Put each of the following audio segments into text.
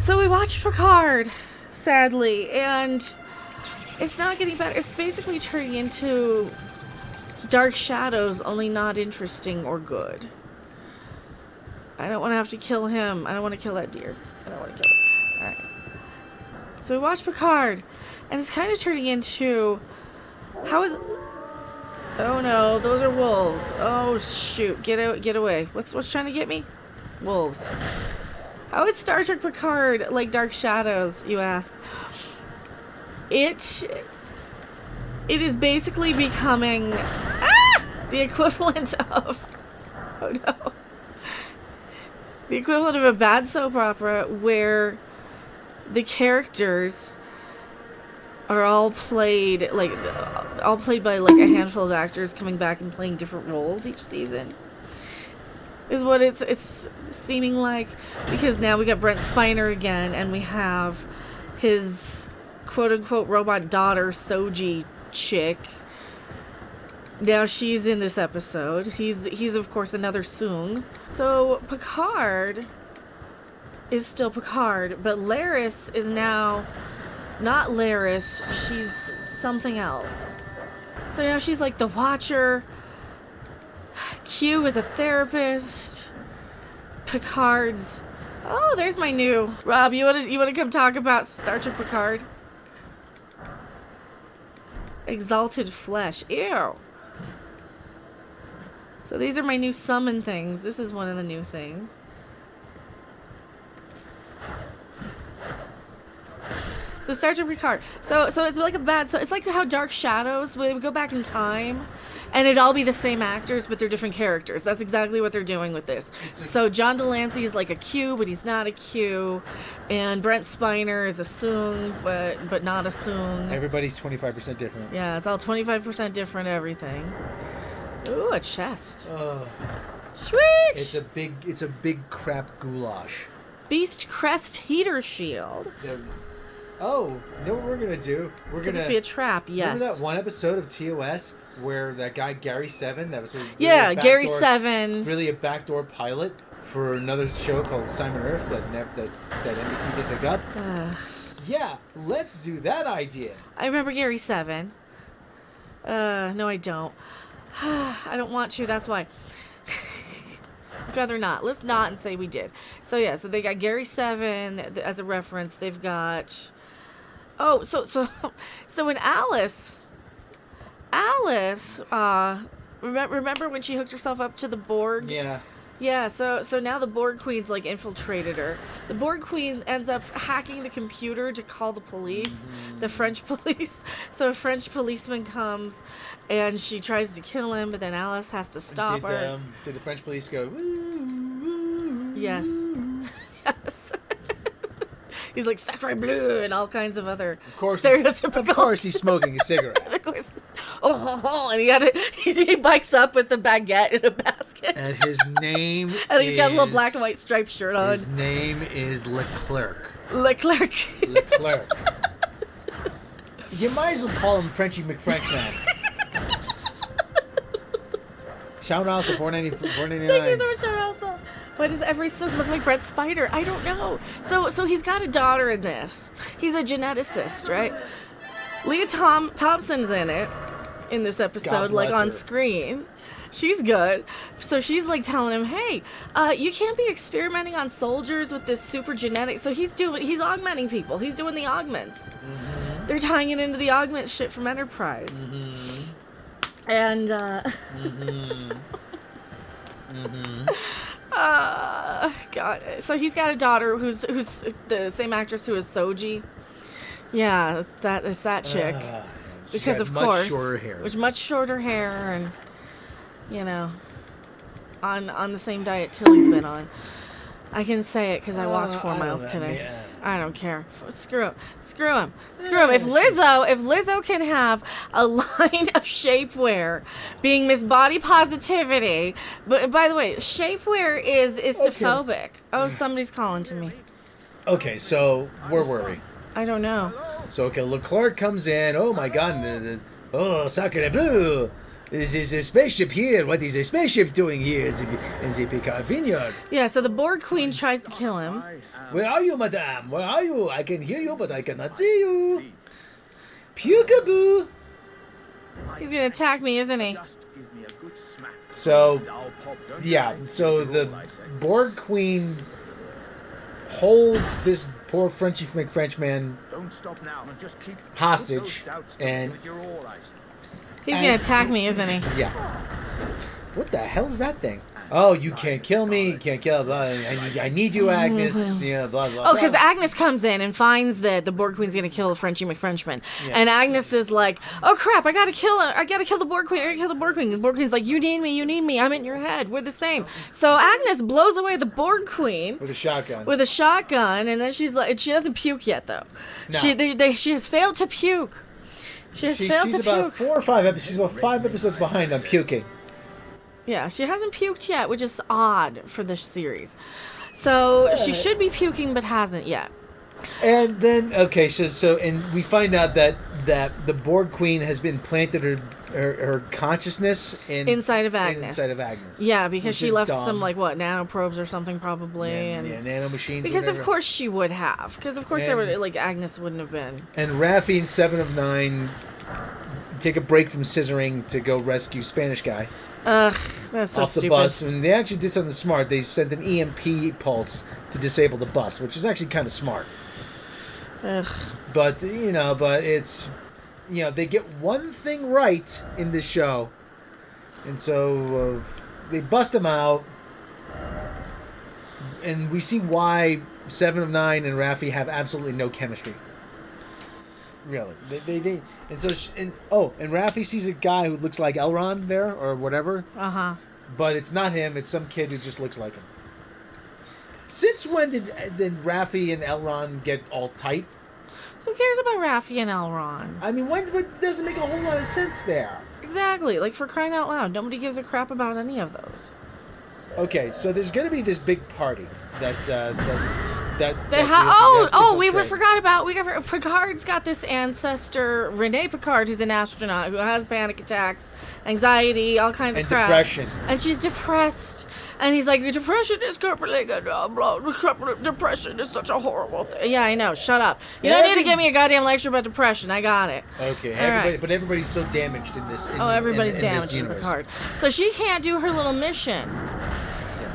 So we watched Picard, sadly, and it's not getting better. It's basically turning into Dark Shadows, only not interesting or good. I don't want to have to kill him. I don't want to kill that deer. I don't want to kill it. Alright. So we watched Picard, and it's kind of turning into... How is... Oh no, those are wolves. Oh shoot, get away. What's trying to get me? Wolves. How is Star Trek Picard like Dark Shadows, you ask? It is basically becoming the equivalent of... Oh no. The equivalent of a bad soap opera where the characters are all played by like a handful of actors coming back and playing different roles each season. Is what it's seeming like, because now we got Brent Spiner again, and we have his quote-unquote robot daughter, Soji chick. Now she's in this episode. He's of course another Soong. So Picard is still Picard, but Laris is now not Laris. She's something else. So now she's like the Watcher. Q is a therapist. Picard's... Oh, there's my new... Rob, you wanna come talk about Star Trek Picard? Exalted flesh. Ew. So these are my new summon things. This is one of the new things. So Star Trek Picard. So it's like a bad... So it's like how Dark Shadows, where we go back in time, and it'd all be the same actors, but they're different characters. That's exactly what they're doing with this. So John Delancey is like a Q, but he's not a Q. And Brent Spiner is a Soong, but not a Soong. Everybody's 25% different. Yeah, it's all 25% different everything. Ooh, a chest. Sweet! It's a big crap goulash. Beast Crest Heater Shield. Oh, you know what we're gonna do? Could this be a trap? Yes. Remember that one episode of TOS where that guy Gary Seven, that was really Gary Seven, really a backdoor pilot for another show called Simon Earth that NBC did pick up. Yeah, let's do that idea. I remember Gary Seven. No, I don't. I don't want to. That's why. I'd rather not. Let's not and say we did. So yeah, so they got Gary Seven as a reference. They've got. Oh, so in Alice, remember when she hooked herself up to the Borg? Yeah. Yeah, so now the Borg Queen's like infiltrated her. The Borg Queen ends up hacking the computer to call the police, the French police. So a French policeman comes and she tries to kill him, but then Alice has to stop her. Did the French police go, woo? Yes. Yes. He's like sacre bleu and all kinds of other stereotypical. Of course he's smoking a cigarette. Of course. And he bikes up with the baguette in a basket. And his name and he's got a little black and white striped shirt on. His name is Leclerc. Leclerc. You might as well call him Frenchy McFrenchman. Shout out to $4.99. Thank you so much, shout out. Why does every son look like Brett Spider? I don't know. So he's got a daughter in this. He's a geneticist, right? Leah Thompson's in this episode, like on screen. She's good. So she's like telling him, hey, you can't be experimenting on soldiers with this super genetic. So he's augmenting people. He's doing the augments. Mm-hmm. They're tying it into the augment shit from Enterprise. Mm-hmm. And, God. So he's got a daughter who's the same actress who is Soji. Yeah, it's that chick. Because of course, with much shorter hair, and on the same diet Tilly's been on. I can say it because I walked 4 miles today. Yeah. I don't care. Screw him. If Lizzo can have a line of shapewear being Miss Body Positivity, but by the way, shapewear is istophobic. Okay. Oh, somebody's calling to me. Okay, so where were we? I don't know. So Leclerc comes in. Oh my God! Sacre bleu! Is a spaceship here? What is a spaceship doing here in the Picard vineyard? Yeah, so the Borg Queen tries to kill him. Where are you, madame? Where are you? I can hear you, but I cannot see you. Peekaboo. He's gonna attack me, isn't he? So, yeah. So the Borg Queen holds this poor Frenchy McFrenchman hostage, and he's gonna attack me, isn't he? Yeah. What the hell is that thing? Oh, you can't kill me. You can't kill. Blah, I need you, Agnes. You know, blah blah. Oh, because Agnes comes in and finds that the Borg Queen's gonna kill Frenchy McFrenchman, and Agnes is like, "Oh crap! I gotta kill her! I gotta kill the Borg Queen! I gotta kill the Borg Queen!" The Borg Queen's like, "You need me! You need me! I'm in your head. We're the same." So Agnes blows away the Borg Queen with a shotgun. With a shotgun, and then she's like, she doesn't puke yet though. No. She has failed to puke. She's about 4 or 5 episodes. She's about 5 episodes behind on puking. Yeah, she hasn't puked yet, which is odd for this series. So she should be puking, but hasn't yet. And then, okay, so and we find out that the Borg Queen has been planted her consciousness inside of Agnes. Yeah, because she left some nanoprobes or something probably, and nanomachines. Because of course she would have. Because of course there would Agnes wouldn't have been. And Rafi and 7 of 9 take a break from scissoring to go rescue Spanish guy. Ugh, that's so off stupid. The bus, and they actually did something smart. They sent an EMP pulse to disable the bus, which is actually kind of smart. Ugh. But it's, they get one thing right in this show, and so they bust them out, and we see why 7 of 9 and Rafi have absolutely no chemistry. Really, they and so and Rafi sees a guy who looks like Elrond there or whatever. But it's not him. It's some kid who just looks like him. Since when did Rafi and Elrond get all tight? Who cares about Rafi and Elrond? I mean, it doesn't make a whole lot of sense there. Exactly, like for crying out loud, nobody gives a crap about any of those. Okay, so there's going to be this big party that we forgot about. Picard's got this ancestor, Renee Picard, who's an astronaut who has panic attacks, anxiety, all kinds of crap, depression, and she's depressed. And he's like, depression is crippling, and depression is such a horrible thing. Yeah, I know. Shut up. You don't need to give me a goddamn lecture about depression. I got it. Okay, but everybody's so damaged in this. Everybody's damaged in Picard. So she can't do her little mission,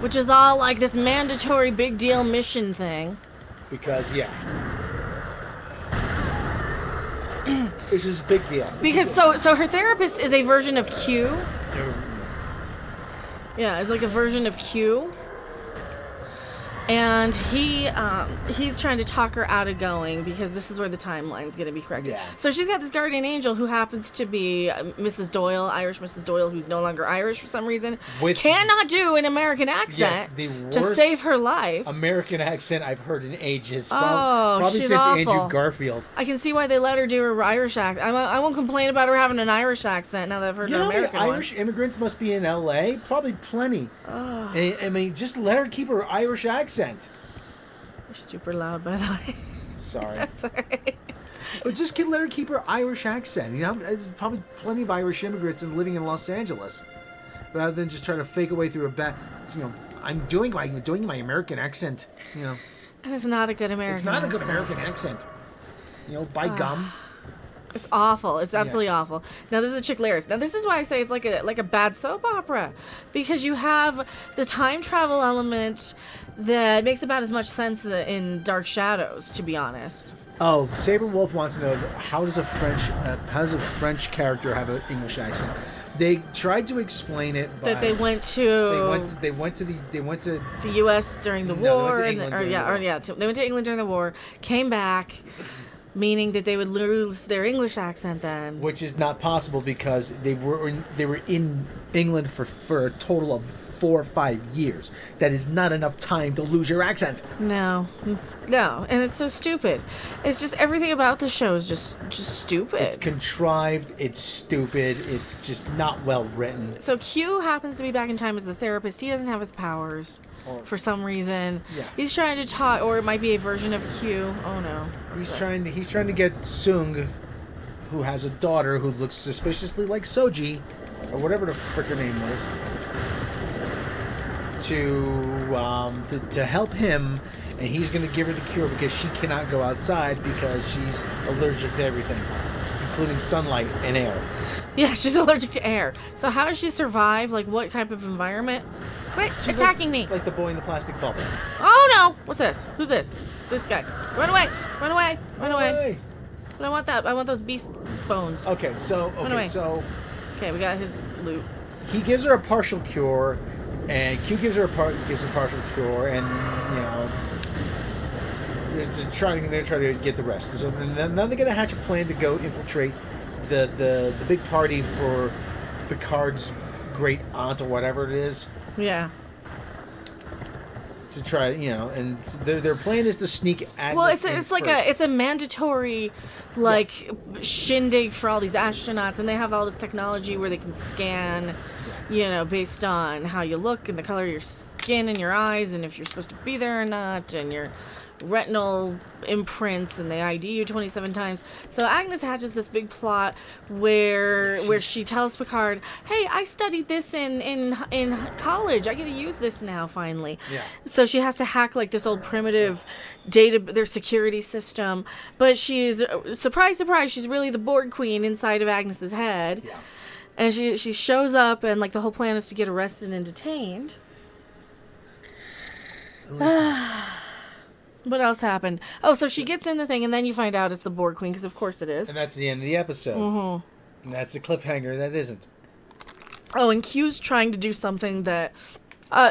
which is all like this mandatory big deal mission thing. Because this is a big deal. Because so her therapist is a version of Q. Yeah, it's like a version of Q. And he's trying to talk her out of going because this is where the timeline's going to be corrected. Yeah. So she's got this guardian angel who happens to be Mrs. Doyle, Irish Mrs. Doyle, who's no longer Irish for some reason. Cannot do an American accent to save her life. American accent I've heard in ages. Probably since awful. Andrew Garfield. I can see why they let her do her Irish accent. I won't complain about her having an Irish accent now that I've heard an American one. Irish immigrants must be in L.A.? Probably plenty. Oh. I mean, just let her keep her Irish accent. You're super loud, by the way. Sorry. That's alright. But just let her keep her Irish accent. There's probably plenty of Irish immigrants living in Los Angeles, rather than just trying to fake a way through a bad. I'm doing my American accent. That is not a good American. It's not a good American accent. By gum. It's awful. It's absolutely awful. Now this is a chick layers. Now this is why I say it's like a bad soap opera, because you have the time travel element that makes about as much sense in Dark Shadows, to be honest. Oh, Saber Wolf wants to know how does a French character have an English accent? They tried to explain it by that they went to the U.S. during the war, they went to England during the war, came back. Meaning that they would lose their English accent then. Which is not possible because they were in England for a total of 4 or 5 years. That is not enough time to lose your accent. No, and it's so stupid. It's just everything about the show is just stupid. It's contrived. It's stupid. It's just not well written. So Q happens to be back in time as the therapist. He doesn't have his powers. For some reason, he's trying to talk, or it might be a version of Q. Oh no! He's trying to get Sung, who has a daughter who looks suspiciously like Soji, or whatever the frick her name was. to help him, and he's going to give her the cure because she cannot go outside because she's allergic to everything, including sunlight and air. Yeah, she's allergic to air. So how does she survive? Like, what type of environment? Quit attacking me! Like the boy in the plastic bubble. Oh no! What's this? Who's this? This guy. Run away! Run away! Run away! I don't want that. I want those beast bones. Okay, so Okay, we got his loot. he gives her a partial cure, and Q gives her a partial cure, and they're trying to get the rest. So now they're gonna hatch a plan to go infiltrate the big party for Picard's great aunt or whatever it is. Yeah. To try, and their plan is to sneak Agnes. Well, it's like a mandatory shindig for all these astronauts, and they have all this technology where they can scan, based on how you look and the color of your skin and your eyes, and if you're supposed to be there or not, and your retinal imprints, and they ID you 27 times. So Agnes hatches this big plot where she tells Picard, "Hey, I studied this in college. I get to use this now finally." Yeah. So she has to hack like this old primitive their security system, but she's surprise, she's really the Borg queen inside of Agnes's head. Yeah. And she shows up, and like the whole plan is to get arrested and detained. What else happened? Oh, so she gets in the thing, and then you find out it's the Borg Queen, because of course it is. And that's the end of the episode. Mm-hmm. And that's a cliffhanger that isn't. Oh, and Q's trying to do something that...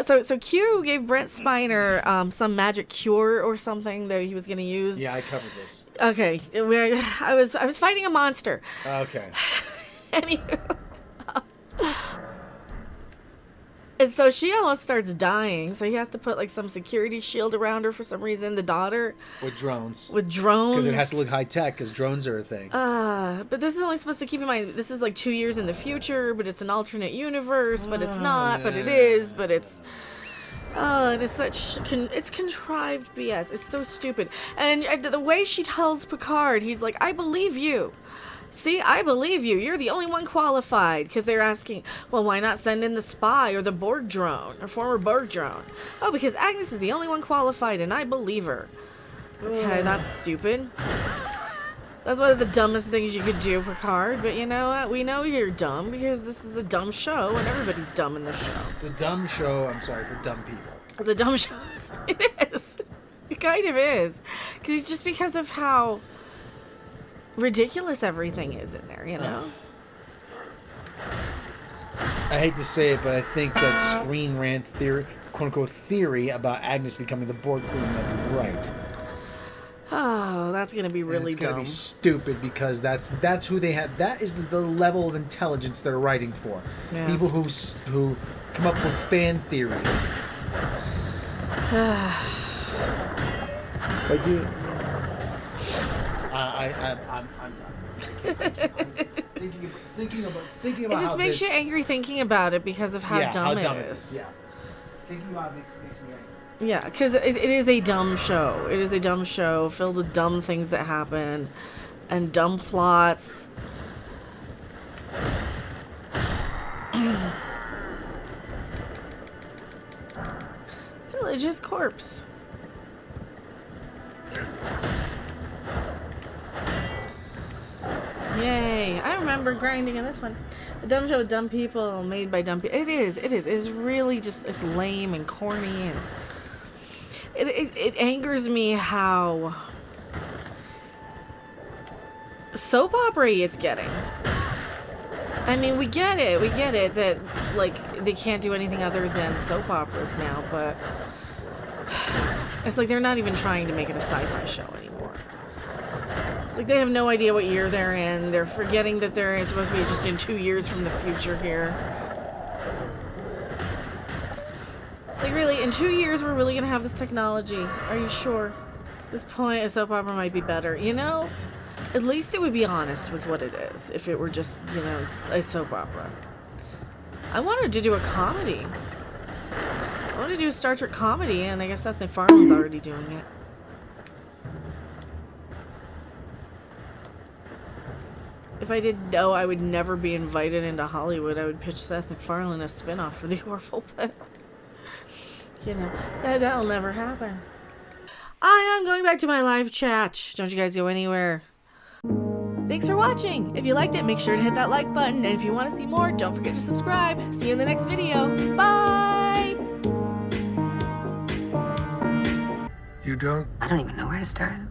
So Q gave Brent Spiner some magic cure or something that he was going to use. Yeah, I covered this. Okay. I was fighting a monster. Okay. Anywho... And so she almost starts dying, so he has to put like some security shield around her for some reason. The daughter with drones. Because it has to look high tech, because drones are a thing. But this is only supposed to keep in mind. This is like 2 years in the future, but it's an alternate universe. But it's not. But it is. But it's. And it's it's contrived BS. It's so stupid. And the way she tells Picard, he's like, "I believe you. See, I believe you. You're the only one qualified." Because they're asking, well, why not send in the spy or the Borg drone, or former Borg drone? Oh, because Agnes is the only one qualified, and I believe her. Okay, that's stupid. That's one of the dumbest things you could do, Picard. But you know what? We know you're dumb, because this is a dumb show, and everybody's dumb in the show. The dumb show, I'm sorry, for dumb people. It's a dumb show. It is. It kind of is. Just because of how... ridiculous everything is in there, I hate to say it, but I think that Screen Rant theory, quote unquote theory about Agnes becoming the Borg Queen might be right. Oh, that's gonna be really it's dumb. Gonna be stupid, because that's who they have. That is the level of intelligence they're writing for. Yeah. People who come up with fan theories. Like, dude. I'm thinking about it just makes you angry thinking about it because of how dumb it is. Yeah, thinking about it makes me angry. Yeah, because it is a dumb show. It is a dumb show filled with dumb things that happen and dumb plots. Village's corpse. Yay! I remember grinding in this one. A dumb show with dumb people, made by dumb people. It is. It's really just, it's lame and corny, and it angers me how soap opera-y it's getting. I mean, we get it that, like, they can't do anything other than soap operas now, but it's like they're not even trying to make it a sci-fi show anymore. It's like they have no idea what year they're in. They're forgetting that they're supposed to be just in 2 years from the future here. Like, really, in 2 years we're really gonna have this technology. Are you sure? At this point, a soap opera might be better. At least it would be honest with what it is, if it were just, a soap opera. I wanted to do a comedy. I wanted to do a Star Trek comedy, and I guess Seth MacFarlane's already doing it. If I didn't know I would never be invited into Hollywood, I would pitch Seth MacFarlane a spin-off for the Orville Pit. You know, that'll never happen. I am going back to my live chat. Don't you guys go anywhere. Thanks for watching. If you liked it, make sure to hit that like button. And if you want to see more, don't forget to subscribe. See you in the next video. Bye! I don't even know where to start.